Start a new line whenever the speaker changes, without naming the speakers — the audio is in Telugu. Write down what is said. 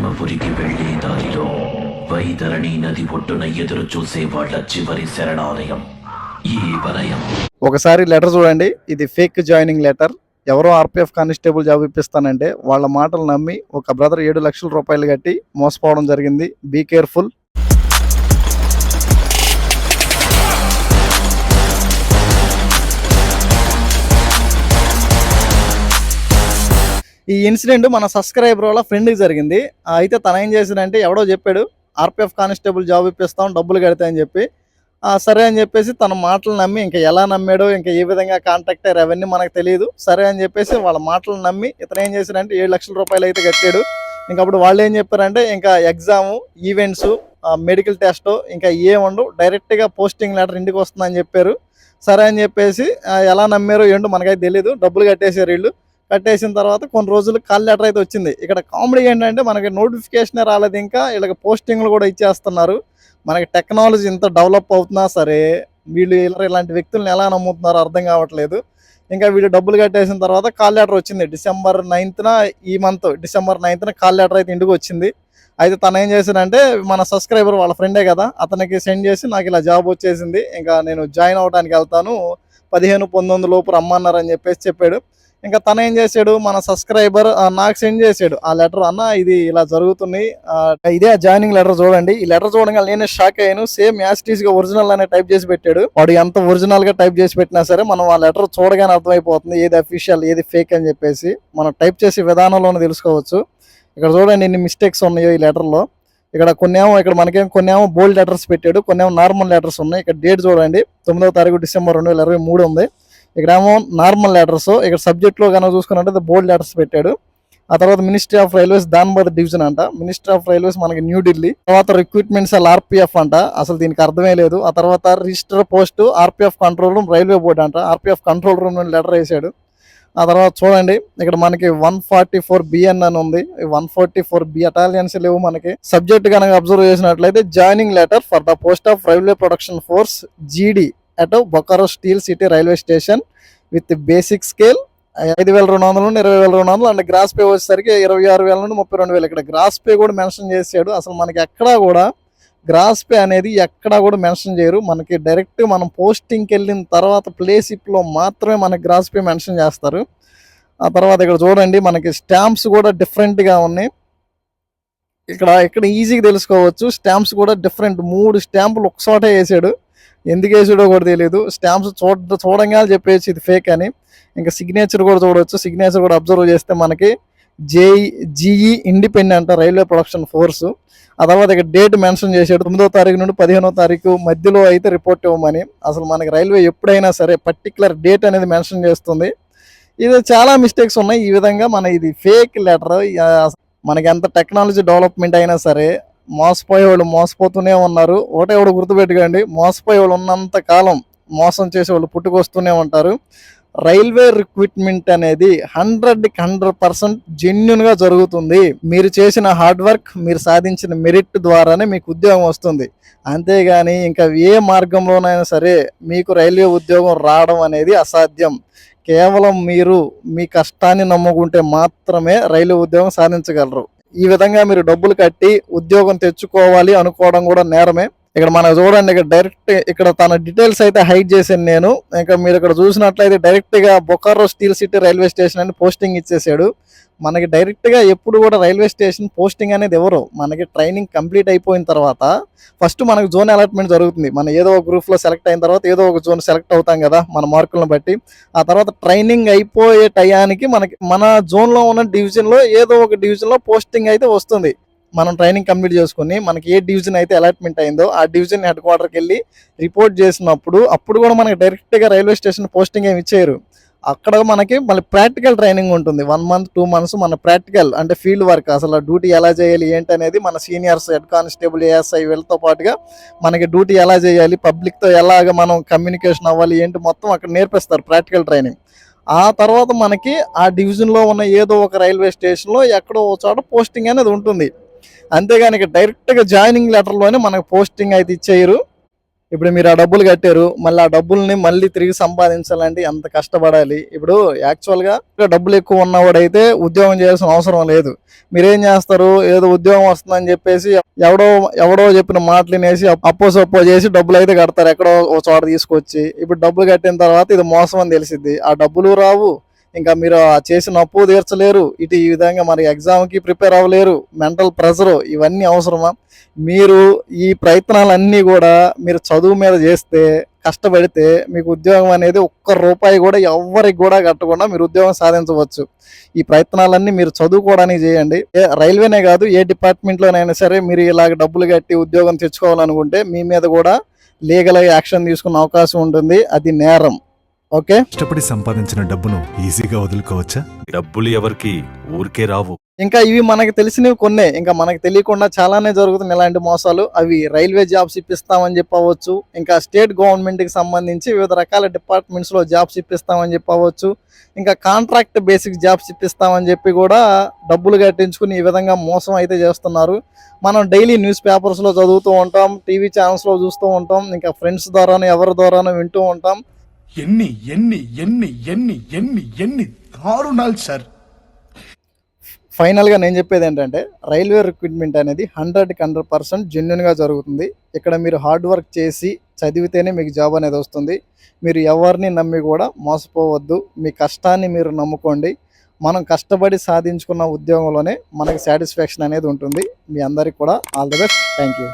ధర్మపురికి వెళ్లే దారిలో వైతరణి నది ఒడ్డున ఎదురు చూసే వాళ్ళ చివరి శరణాలయం ఈ వలయం.
ఒకసారి లెటర్ చూడండి, ఇది ఫేక్ జాయినింగ్ లెటర్. ఎవరో ఆర్పిఎఫ్ కానిస్టేబుల్ జాబ్ ఇప్పిస్తానంటే వాళ్ళ మాటలు నమ్మి ఒక బ్రదర్ 7 లక్షల రూపాయలు కట్టి మోసపోవడం జరిగింది. Be careful. ఈ ఇన్సిడెంట్ మన సబ్స్క్రైబర్ వాళ్ళ ఫ్రెండ్కి జరిగింది. అయితే తన ఏం చేసిందంటే, ఎవడో చెప్పాడు ఆర్పిఎఫ్ కానిస్టేబుల్ జాబ్ ఇప్పిస్తాం డబ్బులు కడితే అని చెప్పి. సరే అని చెప్పేసి తన మాటలు నమ్మి, ఇంకా ఎలా నమ్మాడో ఇంకా ఏ విధంగా కాంటాక్ట్ అయ్యారు అవన్నీ మనకు తెలియదు. సరే అని చెప్పేసి వాళ్ళ మాటలు నమ్మి ఇతను ఏం చేశాడంటే 7 లక్షల రూపాయలు అయితే కట్టాడు. ఇంకా అప్పుడు వాళ్ళు ఏం చెప్పారంటే, ఇంకా ఎగ్జాము, ఈవెంట్స్, మెడికల్ టెస్ట్ ఇంకా ఏముండవు, డైరెక్ట్గా పోస్టింగ్ లెటర్ ఇంటికి వస్తుందని చెప్పారు. సరే అని చెప్పేసి ఎలా నమ్మారో ఏంటో మనకైతే తెలియదు. డబ్బులు కట్టేశారు వీళ్ళు. కట్టేసిన తర్వాత కొన్ని రోజులు కాల్ లెటర్ అయితే వచ్చింది. ఇక్కడ కామెడీ ఏంటంటే, మనకి నోటిఫికేషనే రాలేదు, ఇంకా వీళ్ళకి పోస్టింగ్లు కూడా ఇచ్చేస్తున్నారు. మనకి టెక్నాలజీ ఇంత డెవలప్ అవుతున్నా సరే వీళ్ళు ఇలాంటి వ్యక్తులను ఎలా నమ్ముతున్నారో అర్థం కావట్లేదు. ఇంకా వీళ్ళు డబ్బులు కట్టేసిన తర్వాత కాల్ లెటర్ వచ్చింది. డిసెంబర్ 9న, ఈ మంత్ డిసెంబర్ 9న కాల్ లెటర్ అయితే ఇంటికి వచ్చింది. అయితే తను ఏం చేశాడంటే, మన సబ్స్క్రైబర్ వాళ్ళ ఫ్రెండే కదా, అతనికి సెండ్ చేసి నాకు ఇలా జాబ్ వచ్చేసింది, ఇంకా నేను జాయిన్ అవడానికి వెళ్తాను, 15-19 లోపు రమ్మన్నారని చెప్పేసి చెప్పాడు. ఇంకా తను ఏం చేశాడు, మన సబ్స్క్రైబర్ నాకు సెండ్ చేశాడు ఆ లెటర్. అన్న ఇది ఇలా జరుగుతుంది, ఇదే జాయినింగ్ లెటర్ చూడండి. ఈ లెటర్ చూడగా నేనే షాక్ అయ్యాను. సేమ్ యాస్టీస్ గా ఒరిజినల్ అనే టైప్ చేసి పెట్టాడు. వాడు ఎంత ఒరిజినల్ గా టైప్ చేసి పెట్టినా సరే మనం ఆ లెటర్ చూడగానే అర్థమైపోతుంది ఏది అఫీషియల్ ఏది ఫేక్ అని చెప్పేసి. మనం టైప్ చేసే విధానంలోనే తెలుసుకోవచ్చు. ఇక్కడ చూడండి ఎన్ని మిస్టేక్స్ ఉన్నాయో ఈ లెటర్ లో. ఇక్కడ కొన్నేమో బోల్డ్ లెటర్స్ పెట్టాడు, కొన్నేమో నార్మల్ లెటర్స్ ఉన్నాయి. ఇక్కడ డేట్ చూడండి, 9వ తారీఖు డిసెంబర్ 2023 ఉంది. ఇక్కడేమో నార్మల్ లెటర్స్. ఇక్కడ సబ్జెక్ట్ లో కనుక చూసుకున్నట్టు బోల్డ్ లెటర్స్ పెట్టాడు. ఆ తర్వాత ministry of railways Dhanbad division అంట. మినిస్ట్రీ ఆఫ్ రైల్వేస్ మనకి న్యూఢిల్లీ. తర్వాత రిక్రూట్మెంట్స్ ఆర్పిఎఫ్ అంట, అసలు దీనికి అర్థమే లేదు. ఆ తర్వాత register post RPF control room railway board అంట. ఆర్పిఎఫ్ కంట్రోల్ రూమ్ నుండి లెటర్ వేసాడు. ఆ తర్వాత చూడండి ఇక్కడ మనకి 144BN అని ఉంది. 144B అటాలియన్స్ లేవు మనకి. సబ్జెక్ట్ కనుక అబ్జర్వ్ చేసినట్లయితే joining letter for the post of railway production force జీడీ at Bokaro steel city railway station with basic scale 5,200 నుండి 20,200 అండ్ గ్రాస్ పే వచ్చేసరికి 26,000 నుండి 32,000. ఇక్కడ గ్రాస్ పే కూడా మెన్షన్ చేశాడు. అసలు మనకి ఎక్కడా కూడా గ్రాస్ పే అనేది ఎక్కడా కూడా మెన్షన్ చేయరు. మనకి డైరెక్ట్ మనం పోస్టింగ్కి వెళ్ళిన తర్వాత ప్లేషిప్లో మాత్రమే మనకి గ్రాస్ పే మెన్షన్ చేస్తారు. ఆ తర్వాత ఇక్కడ చూడండి మనకి స్టాంప్స్ కూడా డిఫరెంట్గా ఉన్నాయి. ఇక్కడ ఈజీగా తెలుసుకోవచ్చు. స్టాంప్స్ కూడా డిఫరెంట్, 3 స్టాంపులు ఒకసాటే వేసాడు. ఎందుకు వేసాడో కూడా తెలియదు. స్టాంప్స్ చూడంగా చెప్పేసి ఇది ఫేక్ అని. ఇంకా సిగ్నేచర్ కూడా చూడవచ్చు. సిగ్నేచర్ కూడా అబ్జర్వ్ చేస్తే మనకి GE independent railway production force. ఆ తర్వాత ఇక్కడ డేట్ మెన్షన్ చేశాడు, 9వ తారీఖు నుండి 15వ తారీఖు మధ్యలో అయితే రిపోర్ట్ ఇవ్వమని. అసలు మనకి రైల్వే ఎప్పుడైనా సరే పర్టికులర్ డేట్ అనేది మెన్షన్ చేస్తుంది. ఇది చాలా మిస్టేక్స్ ఉన్నాయి. ఈ విధంగా ఇది ఫేక్ లెటర్. మనకి ఎంత టెక్నాలజీ డెవలప్మెంట్ అయినా సరే మోసపోయేవాళ్ళు మోసపోతూనే ఉన్నారు. ఒకటి గుర్తుపెట్టుకోండి, మోసపోయేవాళ్ళు ఉన్నంత కాలం మోసం చేసేవాళ్ళు పుట్టుకొస్తూనే ఉంటారు. రైల్వే రిక్రూట్మెంట్ అనేది 100% జెన్యున్ గా జరుగుతుంది. మీరు చేసిన హార్డ్ వర్క్, మీరు సాధించిన మెరిట్ ద్వారానే మీకు ఉద్యోగం వస్తుంది. అంతేగాని ఇంకా ఏ మార్గంలోనైనా సరే మీకు రైల్వే ఉద్యోగం రావడం అనేది అసాధ్యం. కేవలం మీరు మీ కష్టాన్ని నమ్ముకుంటే మాత్రమే రైల్వే ఉద్యోగం సాధించగలరు. ఈ విధంగా మీరు డబ్బులు కట్టి ఉద్యోగం తెచ్చుకోవాలి అనుకోవడం కూడా నేరమే. ఇక్కడ మనం చూడండి, ఇక్కడ డైరెక్ట్ ఇక్కడ తన డీటెయిల్స్ అయితే హైడ్ చేశాను నేను. ఇంకా మీరు ఇక్కడ చూసినట్లయితే డైరెక్ట్ గా Bokaro steel city railway station అని పోస్టింగ్ ఇచ్చేసాడు. మనకి డైరెక్ట్ గా ఎప్పుడు కూడా రైల్వే స్టేషన్ పోస్టింగ్ అనేది ఎవరు, మనకి ట్రైనింగ్ కంప్లీట్ అయిపోయిన తర్వాత ఫస్ట్ మనకి జోన్ అలాట్మెంట్ జరుగుతుంది. మనం ఏదో ఒక గ్రూప్ లో సెలెక్ట్ అయిన తర్వాత ఏదో ఒక జోన్ సెలెక్ట్ అవుతాం కదా మన మార్కులను బట్టి. ఆ తర్వాత ట్రైనింగ్ అయిపోయే టయానికి మన జోన్ లో ఉన్న డివిజన్ లో ఏదో ఒక డివిజన్ లో పోస్టింగ్ అయితే వస్తుంది. మనం ట్రైనింగ్ కంప్లీట్ చేసుకుని మనకి ఏ డివిజన్ అయితే అలాట్మెంట్ అయిందో ఆ డివిజన్ హెడ్ క్వార్టర్కి వెళ్ళి రిపోర్ట్ చేసినప్పుడు అప్పుడు కూడా మనకి డైరెక్ట్గా రైల్వే స్టేషన్ పోస్టింగ్ ఏమి ఇచ్చారు. అక్కడ మనకి మళ్ళీ ప్రాక్టికల్ ట్రైనింగ్ ఉంటుంది. 1 month 2 months మన ప్రాక్టికల్ అంటే ఫీల్డ్ వర్క్, అసలు డ్యూటీ ఎలా చేయాలి ఏంటి అనేది మన సీనియర్స్ హెడ్ కానిస్టేబుల్ ఏఎస్ఐ వీళ్ళతో పాటుగా మనకి డ్యూటీ ఎలా చేయాలి, పబ్లిక్తో ఎలాగ మనం కమ్యూనికేషన్ అవ్వాలి ఏంటి మొత్తం అక్కడ నేర్పిస్తారు ప్రాక్టికల్ ట్రైనింగ్. ఆ తర్వాత మనకి ఆ డివిజన్లో ఉన్న ఏదో ఒక రైల్వే స్టేషన్లో ఎక్కడో ఒక చోట పోస్టింగ్ అనేది ఉంటుంది. అంతేగాని డైరెక్ట్గా జాయినింగ్ లెటర్లోనే మనకు పోస్టింగ్ అయితే ఇచ్చేయరు. ఇప్పుడు మీరు ఆ డబ్బులు కట్టారు, మళ్ళీ ఆ డబ్బుల్ని మళ్ళీ తిరిగి సంపాదించాలంటే ఎంత కష్టపడాలి. ఇప్పుడు యాక్చువల్గా డబ్బులు ఎక్కువ ఉన్నవాడైతే ఉద్యోగం చేయాల్సిన అవసరం లేదు. మీరేం చేస్తారు, ఏదో ఉద్యోగం వస్తుందని చెప్పేసి ఎవడో ఎవడో చెప్పిన మాటలు వినేసి అప్పో సప్పో చేసి డబ్బులు అయితే కడతారు ఎక్కడో ఒక చోట తీసుకొచ్చి. ఇప్పుడు డబ్బులు కట్టిన తర్వాత ఇది మోసం అని తెలిసిద్ది, ఆ డబ్బులు రావు, ఇంకా మీరు ఆ చేసిన అప్పు తీర్చలేరు, ఇటు ఈ విధంగా మరి ఎగ్జామ్కి ప్రిపేర్ అవ్వలేరు, మెంటల్ ప్రెషరు, ఇవన్నీ అవసరమా? మీరు ఈ ప్రయత్నాలన్నీ కూడా మీరు చదువు మీద చేస్తే, కష్టపడితే మీకు ఉద్యోగం అనేది ఒక్క రూపాయి కూడా ఎవ్వరికి కూడా కట్టకుండా మీరు ఉద్యోగం సాధించవచ్చు. ఈ ప్రయత్నాలన్నీ మీరు చదువుకోవడానికి చేయండి. రైల్వేనే కాదు, ఏ డిపార్ట్మెంట్లోనైనా సరే మీరు ఇలాగ డబ్బులు కట్టి ఉద్యోగం తెచ్చుకోవాలనుకుంటే మీ మీద కూడా లీగల్గా యాక్షన్ తీసుకునే అవకాశం ఉంటుంది. అది నేరం. ఓకే,
కష్టపడి సంపాదించిన డబ్బును ఈజీగా వదులుకోవచ్చా? డబ్బులు ఎవరికి ఊరికే రావు.
ఇంకా ఇవి మనకు తెలిసినవి కొన్నే, ఇంకా మనకు తెలియకుండా చాలానే జరుగుతుంది ఇలాంటి మోసాలు. అవి రైల్వే జాబ్స్ ఇప్పిస్తామని చెప్పవచ్చు, ఇంకా స్టేట్ గవర్నమెంట్కి సంబంధించి వివిధ రకాల డిపార్ట్మెంట్స్లో జాబ్స్ ఇప్పిస్తామని చెప్పవచ్చు, ఇంకా కాంట్రాక్ట్ బేసిక్ జాబ్స్ ఇప్పిస్తామని చెప్పి కూడా డబ్బులు కట్టించుకుని ఈ విధంగా మోసం అయితే చేస్తున్నారు. మనం డైలీ న్యూస్ పేపర్స్లో చదువుతూ ఉంటాం, టీవీ ఛానల్స్లో చూస్తూ ఉంటాం, ఇంకా ఫ్రెండ్స్ ద్వారానో ఎవరి ద్వారానో వింటూ ఉంటాం.
ఎన్ని ఎన్ని ఎన్ని ఎన్ని ఎన్ని ఎన్ని దారుణాలు సార్.
ఫైనల్గా నేను చెప్పేది ఏంటంటే, రైల్వే రిక్రూట్మెంట్ అనేది 100% జెన్యున్గా జరుగుతుంది. ఇక్కడ మీరు హార్డ్ వర్క్ చేసి చదివితేనే మీకు జాబ్ అనేది వస్తుంది. మీరు ఎవరిని నమ్మి కూడా మోసపోవద్దు, మీ కష్టాన్ని మీరు నమ్ముకోండి. మనం కష్టపడి సాధించుకున్న ఉద్యోగంలోనే మనకి సాటిస్ఫాక్షన్ అనేది ఉంటుంది. మీ అందరికీ కూడా all the best. Thank you.